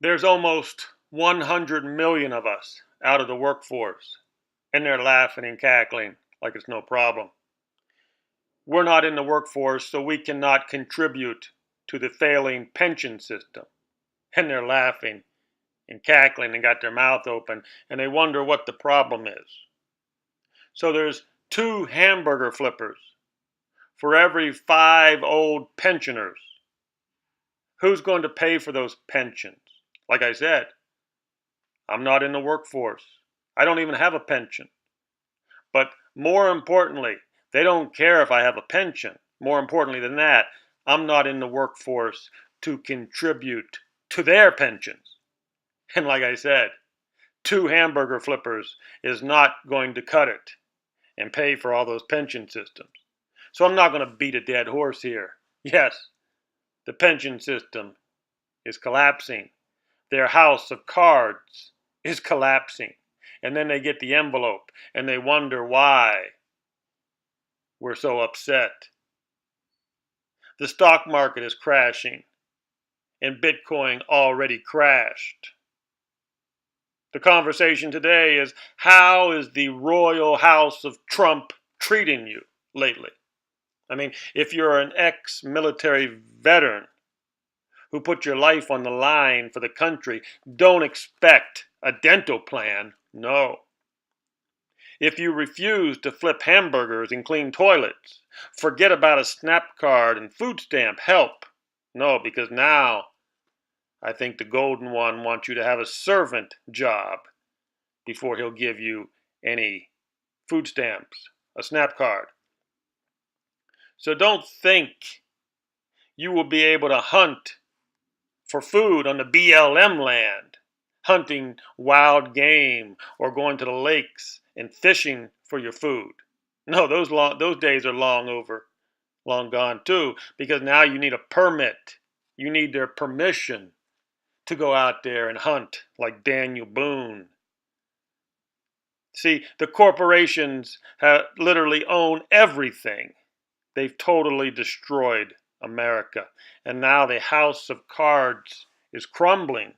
There's almost 100 million of us out of the workforce, and they're laughing and cackling like it's no problem. We're not in the workforce, so we cannot contribute to the failing pension system. And they're laughing and cackling and got their mouth open, and they wonder what the problem is. So there's 2 hamburger flippers for every 5 old pensioners. Who's going to pay for those pensions? Like I said, I'm not in the workforce. I don't even have a pension. But more importantly, they don't care if I have a pension. More importantly than that, I'm not in the workforce to contribute to their pensions. And like I said, 2 hamburger flippers is not going to cut it and pay for all those pension systems. So I'm not going to beat a dead horse here. Yes, the pension system is collapsing. Their house of cards is collapsing. And then they get the envelope and they wonder why we're so upset. The stock market is crashing and Bitcoin already crashed. The conversation today is, how is the royal house of Trump treating you lately? I mean, if you're an ex-military veteran who put your life on the line for the country, don't expect a dental plan, no. If you refuse to flip hamburgers and clean toilets, forget about a SNAP card and food stamp help. No, because now I think the golden one wants you to have a servant job before he'll give you any food stamps, a SNAP card. So don't think you will be able to hunt for food on the BLM land, hunting wild game or going to the lakes and fishing for your food. No, those days are long over, long gone too, because now you need a permit. You need their permission to go out there and hunt like Daniel Boone. See, the corporations literally own everything. They've totally destroyed America. And now the house of cards is crumbling.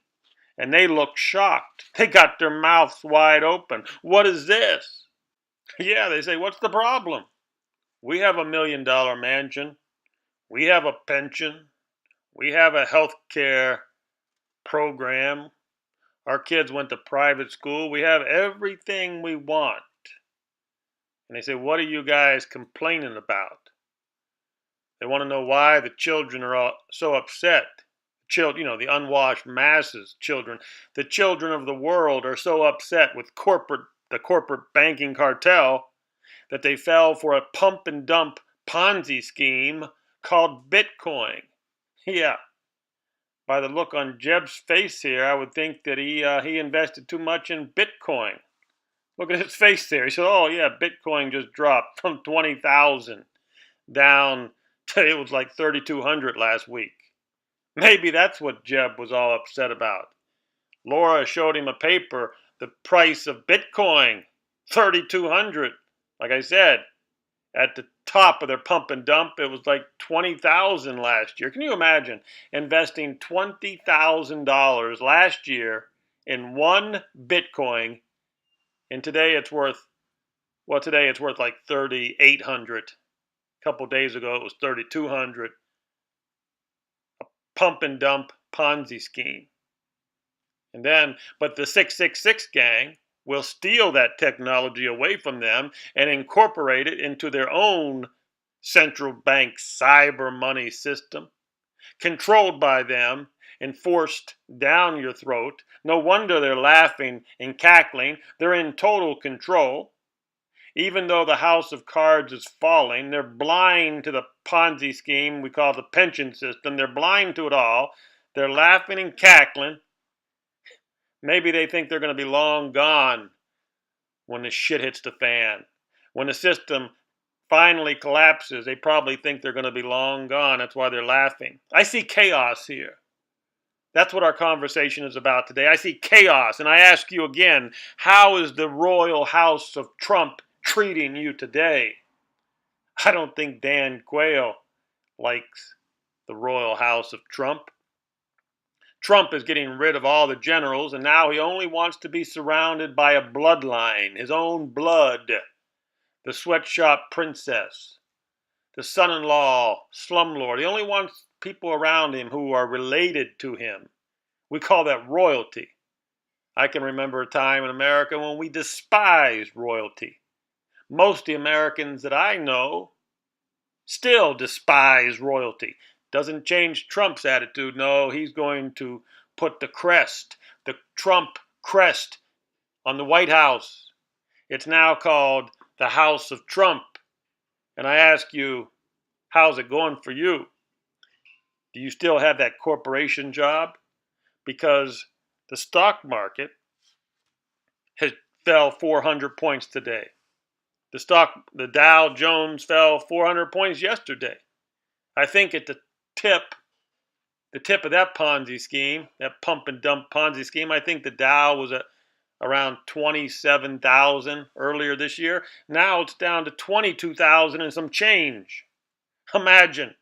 And they look shocked. They got their mouths wide open. What is this? Yeah, they say, what's the problem? We have $1 million mansion. We have a pension. We have a health care program. Our kids went to private school. We have everything we want. And they say, what are you guys complaining about? They want to know why the children are all so upset. Children, the unwashed masses, children. The children of the world are so upset with the corporate banking cartel that they fell for a pump and dump Ponzi scheme called Bitcoin. Yeah. By the look on Jeb's face here, I would think that he invested too much in Bitcoin. Look at his face there. He said, oh yeah, Bitcoin just dropped from 20,000 down to, it was like 3,200 last week. Maybe that's what Jeb was all upset about. Laura showed him a paper, the price of Bitcoin, 3,200. Like I said, at the top of their pump and dump, it was like 20,000 last year. Can you imagine investing $20,000 last year in one Bitcoin, and today it's worth like 3,800. A couple days ago it was 3,200. A pump and dump Ponzi scheme. But the 666 gang will steal that technology away from them and incorporate it into their own central bank cyber money system, controlled by them and forced down your throat. No wonder they're laughing and cackling. They're in total control. Even though the house of cards is falling, they're blind to the Ponzi scheme we call the pension system. They're blind to it all. They're laughing and cackling. Maybe they think they're going to be long gone when the shit hits the fan. When the system finally collapses, they probably think they're going to be long gone. That's why they're laughing. I see chaos here. That's what our conversation is about today. I see chaos. And I ask you again, how is the royal house of Trump treating you today? I don't think Dan Quayle likes the royal house of Trump. Trump is getting rid of all the generals, and now he only wants to be surrounded by a bloodline, his own blood, the Sweatshop Princess, the Son-in-law Slumlord. He only wants people around him who are related to him. We call that royalty. I can remember a time in America when we despised royalty. Most of the Americans that I know still despise royalty. Doesn't change Trump's attitude. No, he's going to put the crest, the Trump crest, on the White House. It's now called the House of Trump. And I ask you, how's it going for you? Do you still have that corporation job? Because the stock market has fell 400 points today. The Dow Jones fell 400 points yesterday. I think at the tip of that Ponzi scheme, that pump and dump Ponzi scheme, I think the Dow was at around 27,000 earlier this year. Now it's down to 22,000 and some change. Imagine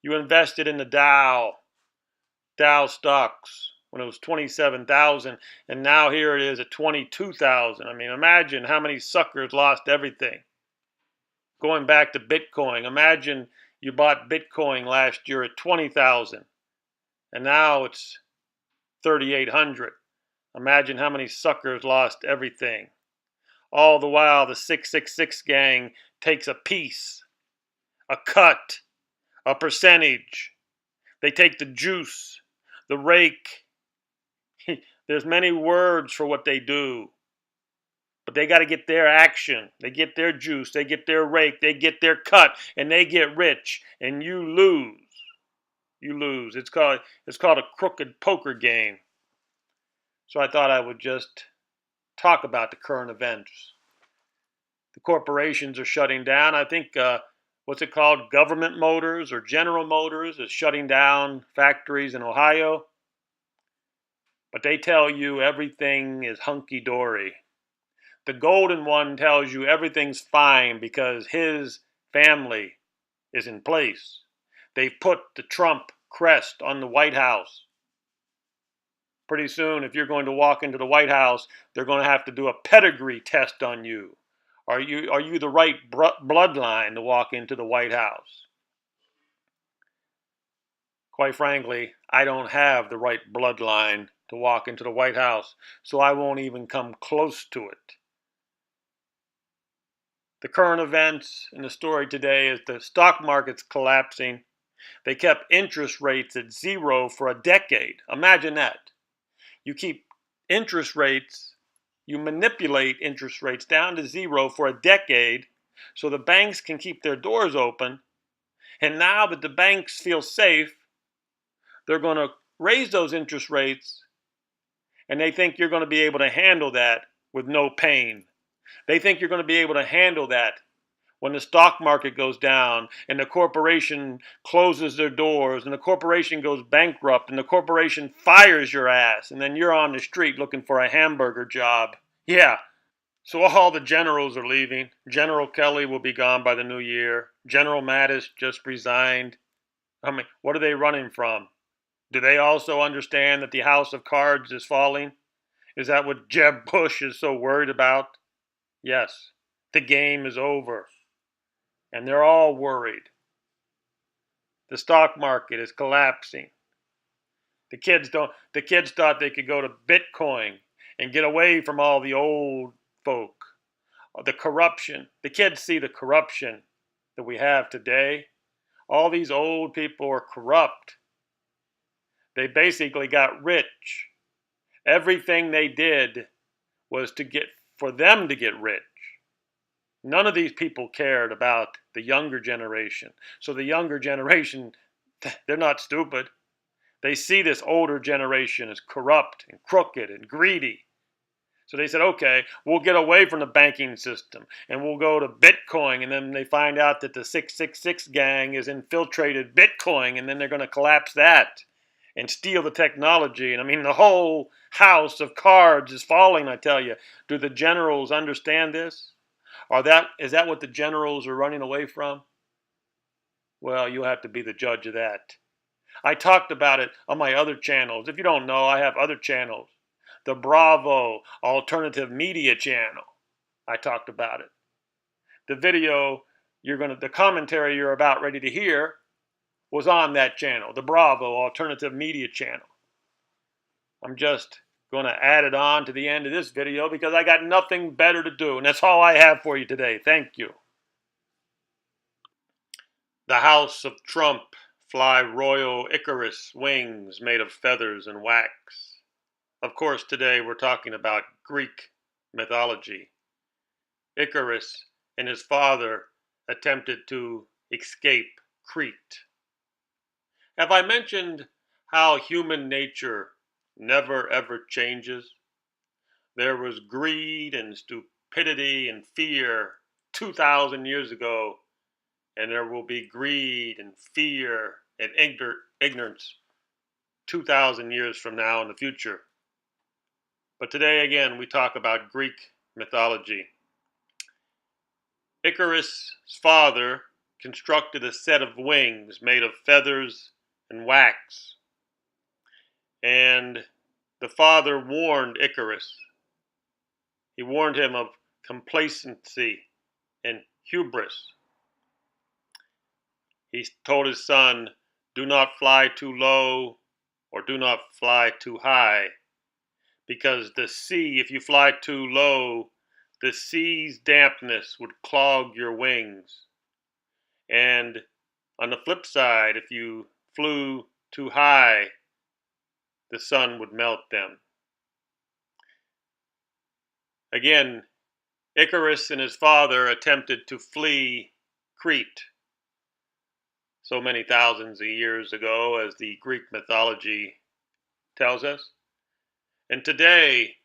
you invested in the Dow stocks when it was 27,000, and now here it is at 22,000. I mean, imagine how many suckers lost everything. Going back to Bitcoin, imagine you bought Bitcoin last year at 20,000, and now it's 3,800. Imagine how many suckers lost everything. All the while, the 666 gang takes a piece, a cut, a percentage. They take the juice, the rake. There's many words for what they do. But they got to get their action. They get their juice. They get their rake. They get their cut. And they get rich. And you lose. You lose. It's called a crooked poker game. So I thought I would just talk about the current events. The corporations are shutting down. I think, what's it called? Government Motors or General Motors is shutting down factories in Ohio. But they tell you everything is hunky-dory. The golden one tells you everything's fine because his family is in place. They've put the Trump crest on the White House. Pretty soon, if you're going to walk into the White House, they're going to have to do a pedigree test on you. Are you the right bloodline to walk into the White House? Quite frankly, I don't have the right bloodline to walk into the White House, so I won't even come close to it. The current events in the story today is the stock market's collapsing. They kept interest rates at zero for a decade. Imagine that. You keep interest rates, you manipulate interest rates down to zero for a decade so the banks can keep their doors open. And now that the banks feel safe, they're going to raise those interest rates, and they think you're going to be able to handle that with no pain. They think you're going to be able to handle that when the stock market goes down and the corporation closes their doors and the corporation goes bankrupt and the corporation fires your ass and then you're on the street looking for a hamburger job. Yeah. So all the generals are leaving. General Kelly will be gone by the new year. General Mattis just resigned. I mean, what are they running from? Do they also understand that the house of cards is falling? Is that what Jeb Bush is so worried about? Yes, the game is over. And they're all worried. The stock market is collapsing. The kids thought they could go to Bitcoin and get away from all the old folk. The corruption. The kids see the corruption that we have today. All these old people are corrupt. They basically got rich. Everything they did was for them to get rich. None of these people cared about the younger generation. So the younger generation, they're not stupid. They see this older generation as corrupt and crooked and greedy. So they said, okay, we'll get away from the banking system and we'll go to Bitcoin. And then they find out that the 666 gang has infiltrated Bitcoin, and then they're going to collapse that and steal the technology. And I mean, the whole house of cards is falling, I tell you. Do the generals understand this? Is that what the generals are running away from? Well, you'll have to be the judge of that. I talked about it on my other channels. If you don't know, I have other channels. The Bravo Alternative Media channel. I talked about it. The video the commentary you're about ready to hear was on that channel, the Bravo Alternative Media channel. I'm just going to add it on to the end of this video because I got nothing better to do, and that's all I have for you today. Thank you. The House of Trump fly royal Icarus wings made of feathers and wax. Of course, today we're talking about Greek mythology. Icarus and his father attempted to escape Crete. Have I mentioned how human nature never ever changes? There was greed and stupidity and fear 2,000 years ago, and there will be greed and fear and ignorance 2,000 years from now in the future. But today, again, we talk about Greek mythology. Icarus' father constructed a set of wings made of feathers and wax. And the father warned Icarus. He warned him of complacency and hubris. He told his son, do not fly too low or do not fly too high, because the sea, if you fly too low, the sea's dampness would clog your wings. And on the flip side, if you flew too high, the sun would melt them. Again, Icarus and his father attempted to flee Crete so many thousands of years ago, as the Greek mythology tells us. And today,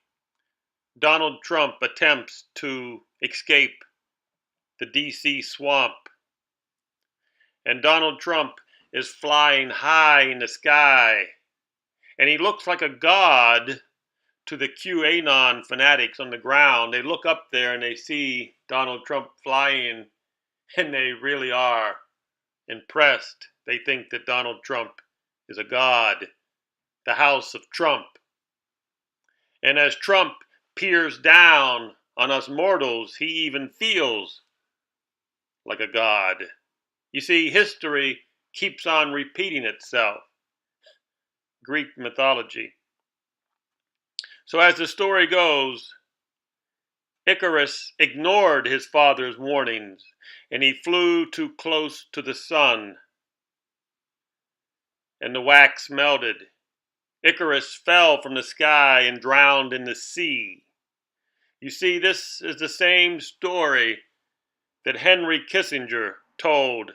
Donald Trump attempts to escape the DC swamp. And Donald Trump is flying high in the sky. And he looks like a god to the QAnon fanatics on the ground. They look up there and they see Donald Trump flying, and they really are impressed. They think that Donald Trump is a god, the House of Trump. And as Trump peers down on us mortals, he even feels like a god. You see, history keeps on repeating itself. Greek mythology. So as the story goes, Icarus ignored his father's warnings, and he flew too close to the sun, and the wax melted. Icarus fell from the sky and drowned in the sea. You see, this is the same story that Henry Kissinger told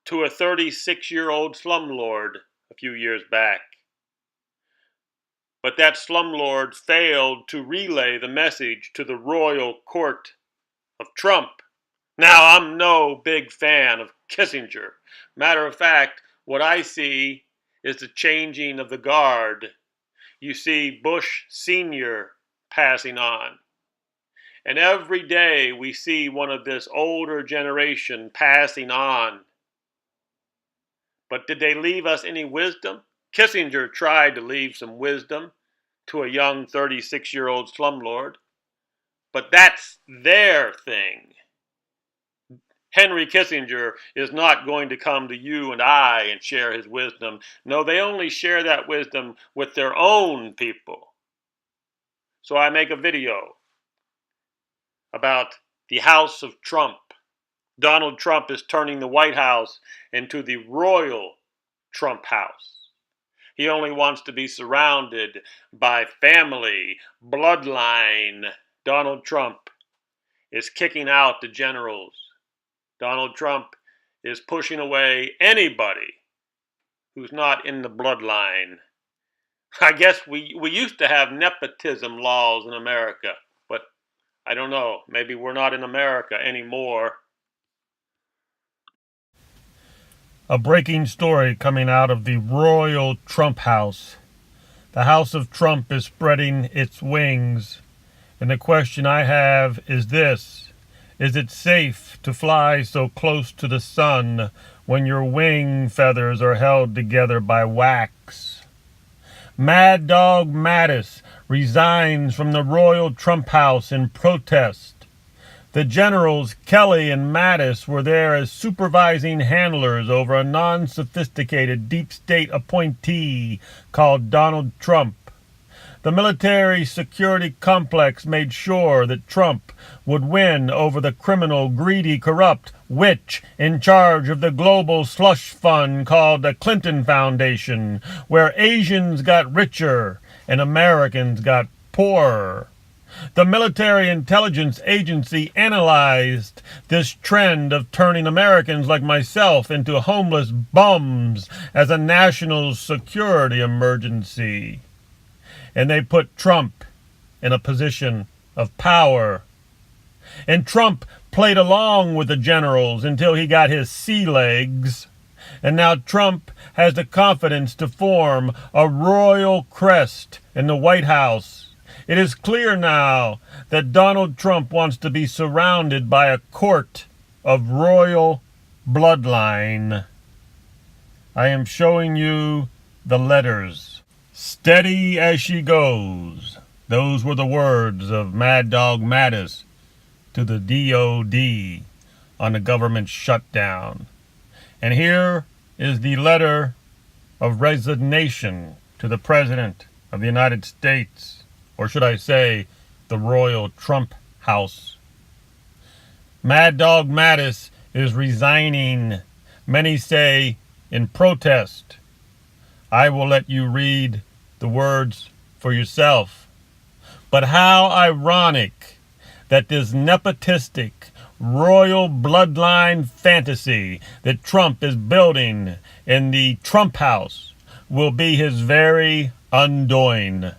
to a 36-year-old slumlord a few years back. But that slumlord failed to relay the message to the royal court of Trump. Now, I'm no big fan of Kissinger. Matter of fact, what I see is the changing of the guard. You see Bush Sr. passing on. And every day we see one of this older generation passing on. But did they leave us any wisdom? Kissinger tried to leave some wisdom to a young 36-year-old slumlord. But that's their thing. Henry Kissinger is not going to come to you and I and share his wisdom. No, they only share that wisdom with their own people. So I make a video about the House of Trump. Donald Trump is turning the White House into the royal Trump house. He only wants to be surrounded by family, bloodline. Donald Trump is kicking out the generals. Donald Trump is pushing away anybody who's not in the bloodline. I guess we used to have nepotism laws in America, but I don't know. Maybe we're not in America anymore. A breaking story coming out of the royal Trump house. The House of Trump is spreading its wings. And the question I have is this: is it safe to fly so close to the sun when your wing feathers are held together by wax. Mad Dog Mattis resigns from the Royal Trump House in protest. The generals Kelly and Mattis were there as supervising handlers over a non-sophisticated deep state appointee called Donald Trump. The military security complex made sure that Trump would win over the criminal, greedy, corrupt witch in charge of the global slush fund called the Clinton Foundation, where Asians got richer and Americans got poorer. The military intelligence agency analyzed this trend of turning Americans like myself into homeless bums as a national security emergency. And they put Trump in a position of power. And Trump played along with the generals until he got his sea legs. And now Trump has the confidence to form a royal crest in the White House. It is clear now that Donald Trump wants to be surrounded by a court of royal bloodline. I am showing you the letters. Steady as she goes. Those were the words of Mad Dog Mattis to the DOD on the government shutdown. And here is the letter of resignation to the President of the United States. Or should I say, the Royal Trump House. Mad Dog Mattis is resigning, many say, in protest. I will let you read the words for yourself. But how ironic that this nepotistic, royal bloodline fantasy that Trump is building in the Trump House will be his very undoing.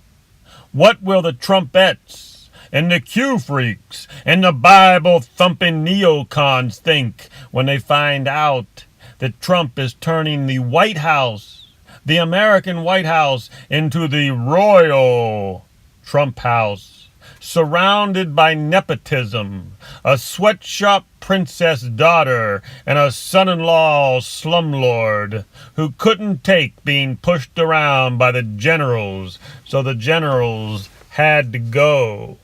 What will the Trumpettes and the Q-freaks and the Bible-thumping neocons think when they find out that Trump is turning the White House, the American White House, into the Royal Trump House, surrounded by nepotism, a Sweatshop Princess daughter and a Son-in-law Slumlord who couldn't take being pushed around by the generals, so the generals had to go.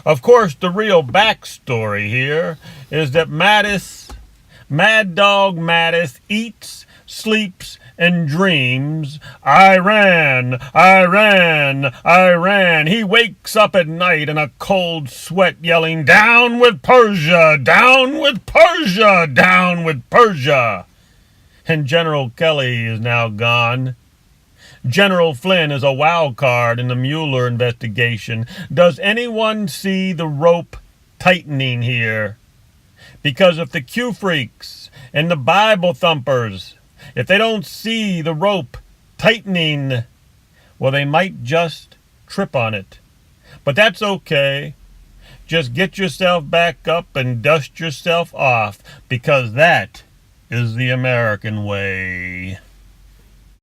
Of course, the real backstory here is that Mad Dog Mattis, eats, sleeps, and dreams, Iran. He wakes up at night in a cold sweat yelling, "Down with Persia! Down with Persia! Down with Persia!" And General Kelly is now gone. General Flynn is a wild card in the Mueller investigation. Does anyone see the rope tightening here? Because if the Q-freaks and the Bible thumpers, if they don't see the rope tightening, well, they might just trip on it. But that's okay. Just get yourself back up and dust yourself off, because that is the American way.